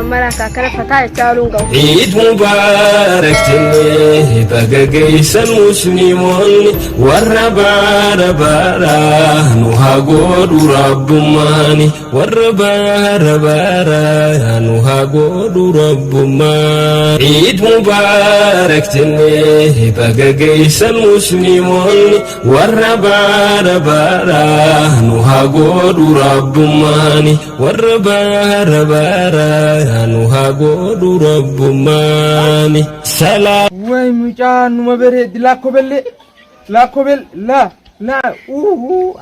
مرة كاكنا فتاة تشالون قو عيد مبارك تني بقاقيس المسلمون والربار بارا نوها قود رب ماني والربار بارا نوها قود رب ماني عيد مبارك تني بقاقيس المسلمون والربار بارا نوها قود رب ماني والربار بارا نوها قود رب ماني سلام وي مجان مبرد لا كوبل لا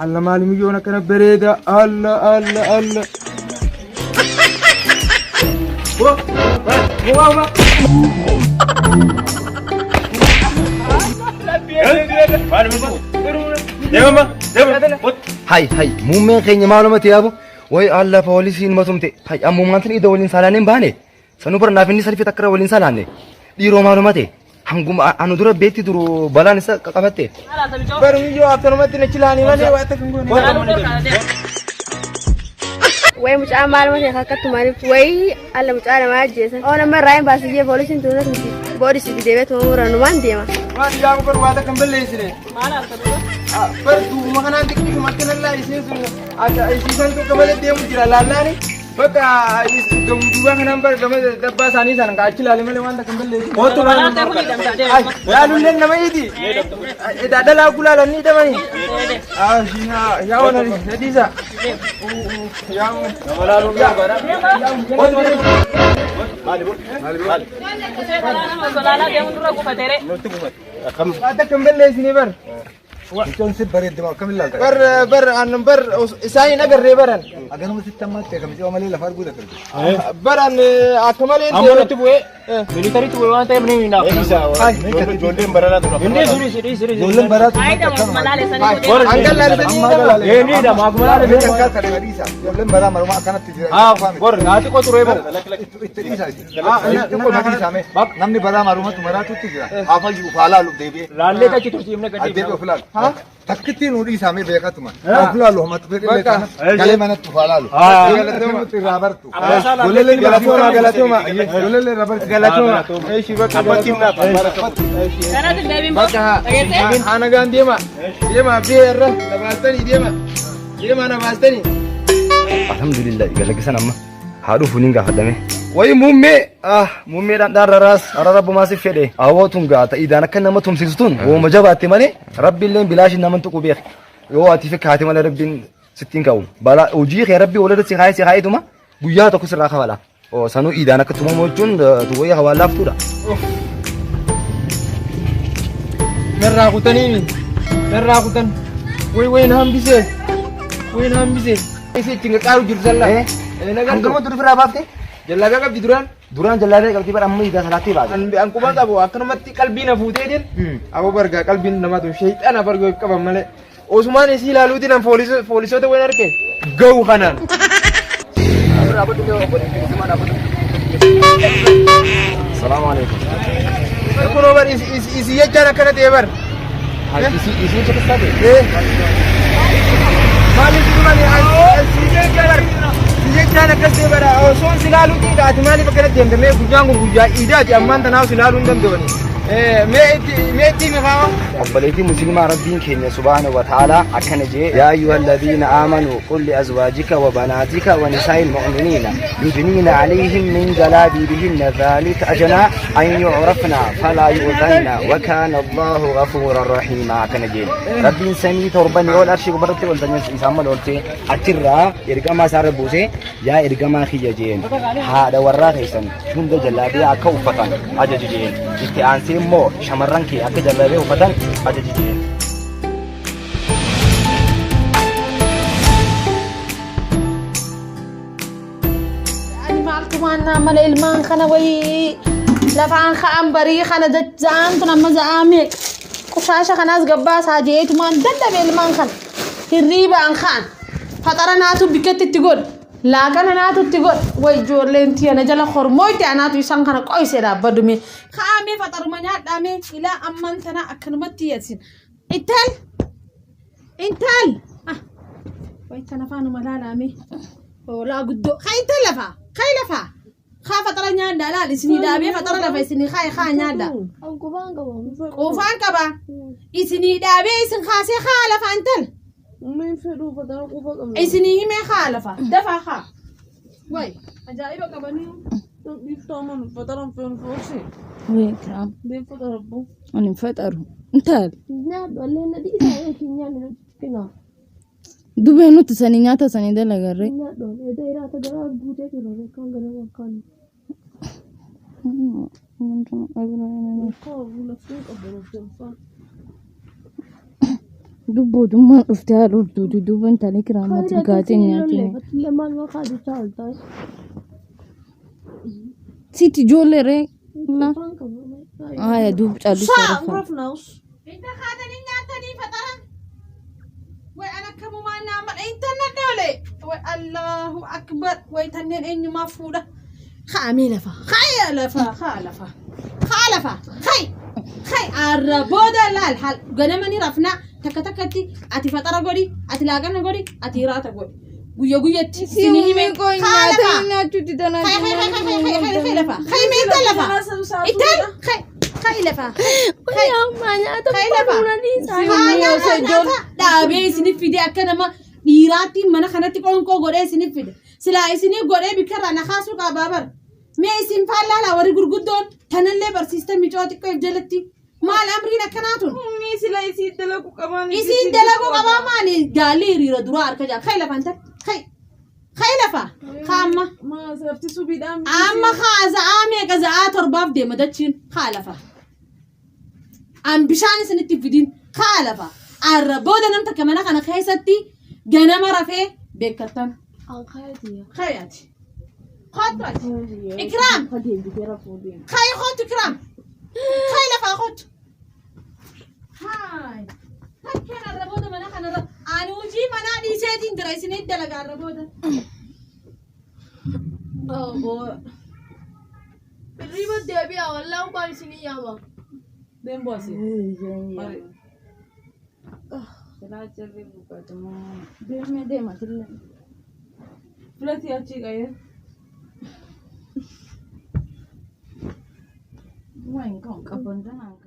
الله مالي مليون كان بريدة الله هاي مو من خيني معلومات يا ابو وي الله بوليسين ما تمتي هاي امو مانتن ايدو ولين سالانين باني سنوبر نافني سالفي تكرا ولين سالاني ديرو معلوماتي هنقوم انا دور بيتي دور بلان سا قبتي برمي جو افترمتي نچلاني مالي وقتك نقول وي مش عامل ما تخكت مالي وي الله مش عارف ما جيسن انا ما راين بس جي بوليس انتو ناس بوليس دي ديبت عمره نمان ديما ما جاب بر وقتك كمل ليسني ما بر دو ما كان عندك ما كان الله يسني يسن تو كمل ديم جرا لالاني بقى دم دوبا كان بر كمل دبا ساني سان كاچل علي مله وانت كمل ليسني هو تو يا لولن نما يدي دادلا كولا لني دمني يا ولا نديزا يا ولا يا برا هذا كمل لي سني بر كم سب بريد دماغ كم لا بر أنا بر إسحاقي نقدر ريبرن اگر ما تتم كم جو عملي لفار بودا كرد بر أنا أكمل إنت أمور تبوي ميليتري تبوي وانت ابني وينا جولين برا إني سوري جولين برا أنقل لا لسني إيه نيدا ما أقول لك كان كان غريسا جولين برا مرو ما كانت تجي بور ناتي كو تروي بور نمني برا مرو ما تمرا تو تجي आप जो फाला लो देबे लाले का चित्र चिमने कटी देबे फिलहाल हां तकती नोडी सामे बेका तुम फिलहाल लो मत फिर लेका गले मैंने तू फाला लो गलती रबर तू बोले ले गलती रबर गलती ए शिवा कबती ना बका انا غاندي ما بير لباستني ديما انا باستني الحمد لله قال لك سنه ما هادو فنينغا خدمه وي مومي دار راس رب ما سفيده اوتون غاتا اذا كنا ما تمسيستون ومجبات مالي ربي اللي بلاش انما انتو بيخ يو اتفك هاتي مال ربي 60 كاو بلا وجيخ يا ربي ولدت سي هاي دوما غيا تو كسر خوالا او سنو اذا كتمو موجون توي حوالا فتودا نراغوتن وين هم بيسه ايسي تنقارو جرزلا انكم تدفر ابافتي جلاغا قبدي duraan jalladee qabdi bar amma ida salatti baate an kuma qabu akkanumatti qalbii na fuutee din abo barga qalbiin namatu shayxana bargo qaban male osmaan isi ilaaluutiin an poolisoota wayin arge gahu kanaan السلام عليكم kuno bar isi yechaan akkana ta'e bar isi chekastate maaliif dhumani isi yechaan akkas ta'e bara osoon silaaluutii dhaati maaliif akkana deemtamee guyyaan gurguyyaa iidaati ammaan tanaaf silaaluu hin danda'ani ميتي مفاهم قبلتي مسلمة ربين كينيا سبحانه وتعالى أكنجي يا أيها الذين آمنوا قل لأزواجك وبناتك ونساء المؤمنين يدنين عليهم من جلابيبهن ذلك أجنى أن يعرفنا فلا يؤذن وكان الله غفورا رحيما أكنجي ربين سني تربني أول أرشي قبرتي والدنيا إنسان ولتي أترى إرقما سار بوسي يا إرقما خيجين هذا وراه إنسان شند جلابيا كوفة أججين استعانسي مو شمرانكي أكيد جلابي وفتن أجدي أنا معكم أنا عمل إلمان خنا وي لفعن خام بري خنا دجان تنام زعامك كشاشة خناس جباس هاجيت مان دند بإلمان خن الريبة عن خان فطرنا تو بكت تقول لكن أنا تقول ويجور لنتي أنا جل خرمويت أنا تيسان خنا كويس يا بدومي خامي فتر منيات دامي إلى أمانتنا أكنمتي يسين إنتل ويتنا فانو ملال أمي ولا قدو خاين تلفا خيلفا خا فترة نيادا لا إسني دابي فترة لفا إسني خا نيادا وفان كبا إسني دابي إسن خاسي خالفا أنتل إسني همي خالفا دفع خا واي أجائب كبانيو ويكرام أنا مفترو انتال دوبي نوت سني نياتا سني ده لغري دوبو دوما افتالو دوبو انت لك رامات مكاتين نياتي سيتي جولي ري لا يا دوب تعالي عرفناوش انت خاتني نياتني فترة وأنا كمان نعمل إنترنت دولي والله أكبر ويتنين إني مفروضة خاملفا خالفا خي الربودة لا الحال قنمني رفنا تكتكتي أتي فترة قولي أتي لاغنا قولي أتي راتا قولي قوية سيني مين خالفا خي مين تلفا إتل خيلفا دابي سنفيدي أكنما ديراتي منا خناتي كونكو غوري سنفيدي سلا سني غوري بكرة نخاسو كابابر مي اسم فالا لا وري غرغدون تنلي بر سيستم ميجوتي كيف جلتي ما الأمرين كناتون مي سلا يسيد دلقو كمان ماني قالي ريرا درار كجا خيلفا أنت خيلفا خامة ما سرفتي سوبي دام أما خازا آمي كذا ترباب دي مدتشين خالفا أم بشان سنتي فيدين خالفا الربودة نمتا كمان أنا خيستي جنا مرة في بكتن خياتي خطرت إكرام خي خط إكرام خيلفا خط هاي كان الربودة من أنا وجي منادي سيدين دراسين الدلقة الربودة أوه الريبة دابيا والله وبارسيني يابا دين باسي لا تجرب كتمو دي ما تلا فلاتي أشي غير ما ينكم كبندنا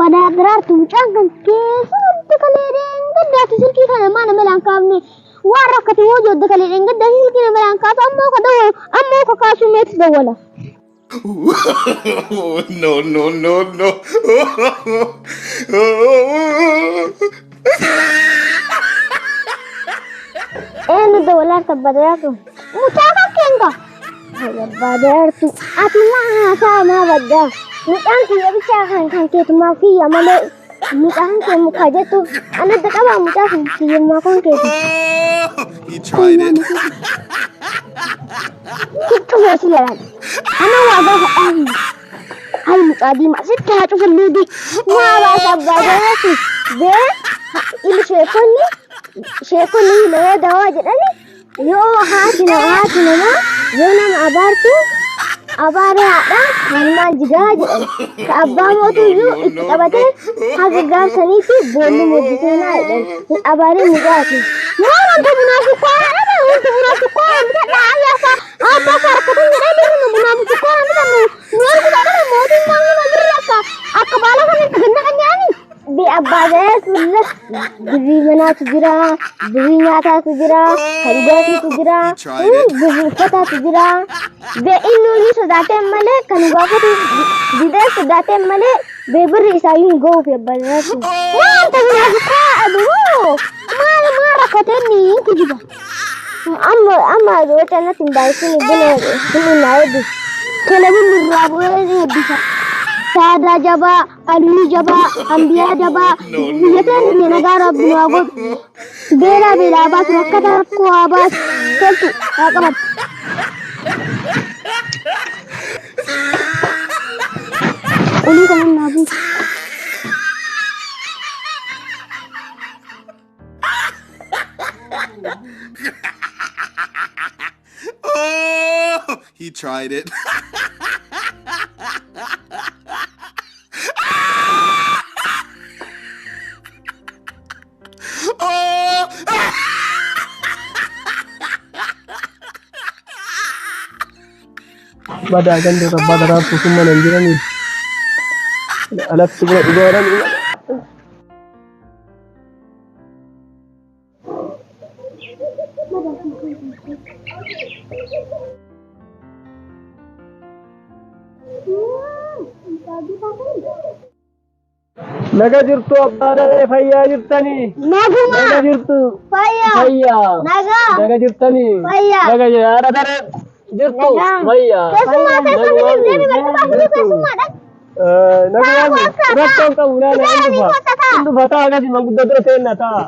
Pada berarti jangan kesal dekalirin gede silki kana mana melangkapni wara kati wojo dekalirin gede silki na melangkap ammo ka kasu met dawala no. dawala tabadaratu mutaka kenga badartu ati ma sama badda mutanki ya bisa kan ke tuma fi ya male mutanki mukajatu ana da kaba mutanki ki ma kan ke He tried it. kitu ya sila ana wa ga ai ai mutadi ma sitta ta fuludi ma ba sabadatu be il shekoni ne da waje dani yo hatina ma yana abartu abare ada mana jigaji ka abba motu yu itabate haga garsani ti bolu mujitena idan abare mujati mara to munafiqa ana to munafiqa mutada ayasa apa farakatun ngade munafiqa ana nuar ku ada motu mangi madraka akbala kan tagna kanyani bi abade sulla bizi mana tujira bizi nyata tujira harigati tujira bizi fata tujira be inuni sodate male kan gofati dide sodate male be beri sayun go fe balatu wanta munafiqa adu mara katani kujiba amma wata na tindai sini bene sini naidi kalabu murabu ne bisa sada jaba ali jaba ambiya jaba yatan ne nagara bunago bela bas rakata ko abas keltu akamat uli kaman nabu Oh, he tried it. Badaa ganda abbaa daraartuu sun mana hin jiranii. Alatti bira dhugaaran. Naga jirtu abbaa daree fayyaa jirtanii. Naga jirtu. Fayyaa. Naga jirtanii. Naga haadha daree jirtu. Fayyaa. Naga rakkoon qabu naana hin dhufataa akkasii manguddaa dura seenna ta'a.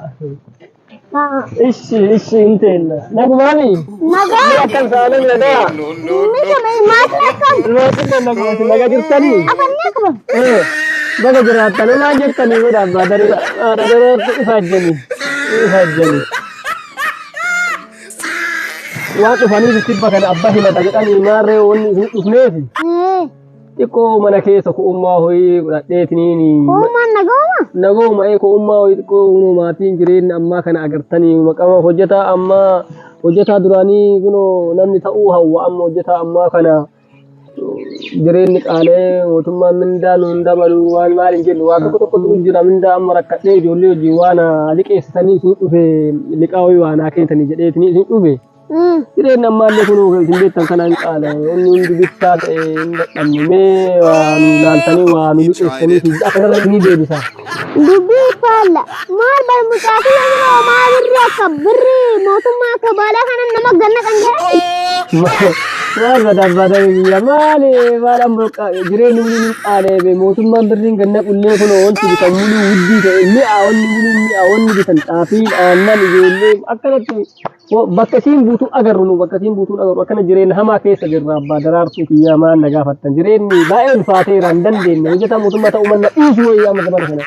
Ishi hin teenna. Nagumaani. Akkan saalan ladaa. Naga jirtanii. Baga jiraatan olaan jirtanii godha abbaa daree ifaajjanii. Waan dhufanii sibba kana abbaa himata jedhanii maarree wanni isin dhufneefi. Xiqqoo mana keessa ku'ummaa ho'ii godhadheetiniini. Ku'ummaan nagooma ku'ummaa ho'ii xiqqoo maatiin jireenya ammaa kana agartanii maqama hojjetaa duraanii kunoo namni ta'uu hawwa amma hojjetaa ammaa kana. Jireenyi qaalee mootummaan mindaa nuun dabalu waan maal hin jennu waan tokko jira mindaa amma rakkadhee ijoollee hojii waan liqeessitanii isin dhufe liqaa ho'i waan kenntanii jedheetanii isin dhufe. Jireenyi ammaallee kun isin beektan kanaan qaala inni hundi bittaa ta'e hin dadhabnee waan laaltanii waan liqeessanii fi akkasirratti ni deebisa. Dubbii faalla maal barmucaa fi yeroo maal irraa akka birrii mootummaa akka baalaa kanan nama ganna kan jedhani. Maal badabada biyya maali maal ammoo jireenyi mulii qaalee mootummaan birriin ganna qullee kun wanti bitan mulii wuddii ta'e mi'aawonni bitan xaafiin aannan ijoollee akkanatti bakka isiin buutuu agarru nu bakka isiin buutuun agarru akkana jireenya hamaa keessa jirra abbaa daraartuu kiyyaa maal na gaafattan jireenyi baay'ee ulfaateera hin dandeenye hojjetaa mootummaa ta'uu manna dhiisuu wayyaa amma dabala kana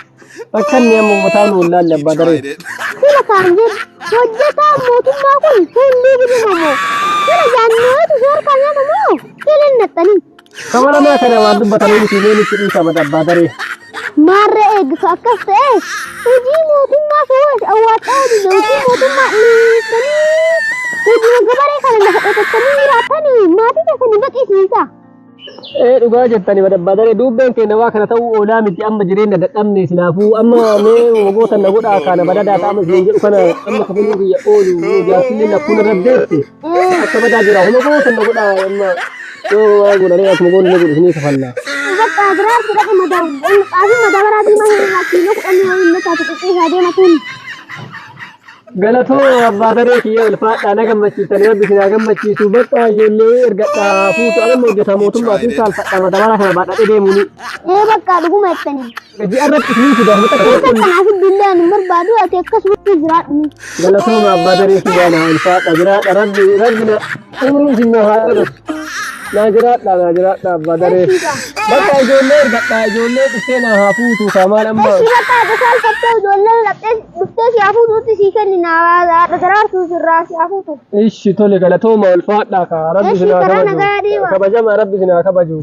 bakka inni amma mataa nu laalle abbaa daree. Sila kaan jedhu hojjetaa mootummaa kun fuulli bidimamoo sila jaannootu soor kan namamoo sila hin naxxanii. Kama namaa kana waan dubbatanii mitiileen itti dhiisama abbaa daree. Maarra eeggisu akkas ta'e hojii mootummaa soos awwaadhaa hojii mootummaa dhiisanii hojii gabaree kana lafa qotattanii jiraatanii maatii keessanii baqisiisa. Dhugaa jettanii abbaa daree dubbeen keenya waa kana ta'uu oolaa miti amma jireenya dadhabne silaafuu amma mee wagoota na godhaa kana badadaa ta'ama isin jedhu kana amma kafaluu biyya oolu jaarsillee nakkuun irraddeetti akka badaa jira wagoota na godhaa amma yoo waa godhanii akkuma goonni na godhu isinii kafallaa. Bakka biraa fudhate madabaraa diimaa hir'aa kiiloo 10 waliin nataatu xiqqeessaa deematuun. Galatoo abbaa daree kiyya ulfaadhaa na gammachiisanii rabbi isin haa gammachiisu bakka ijoollee ergadhaa fuutu amma hojjetaa mootummaatiin saalfadhaa madabaraa kana baadhadhee deemuuni. Bakka dhuguma jettanii. Gajii irratti isinii fida kanaaf billee ani barbaadu ati akkasumatti jiraadhu. Galatoo abbaa daree kiyya na ulfaadhaa jiraadha rabbi na umrii isin na haa godhatu. Na jiraadha abbaa daree. Bakka ijoollee ergadhaa ijoollee dhuftee na haa fuutu kaamaan amma. Bakka saalfattee ijoollee dhuftee si haa fuutuutti sii kenni na daraartuu sirraa si haa fuutu. Ishi tole galatooma ulfaadhaa kaa rabbi isin haa kabaju. Kabajama rabbi isin haa kabaju.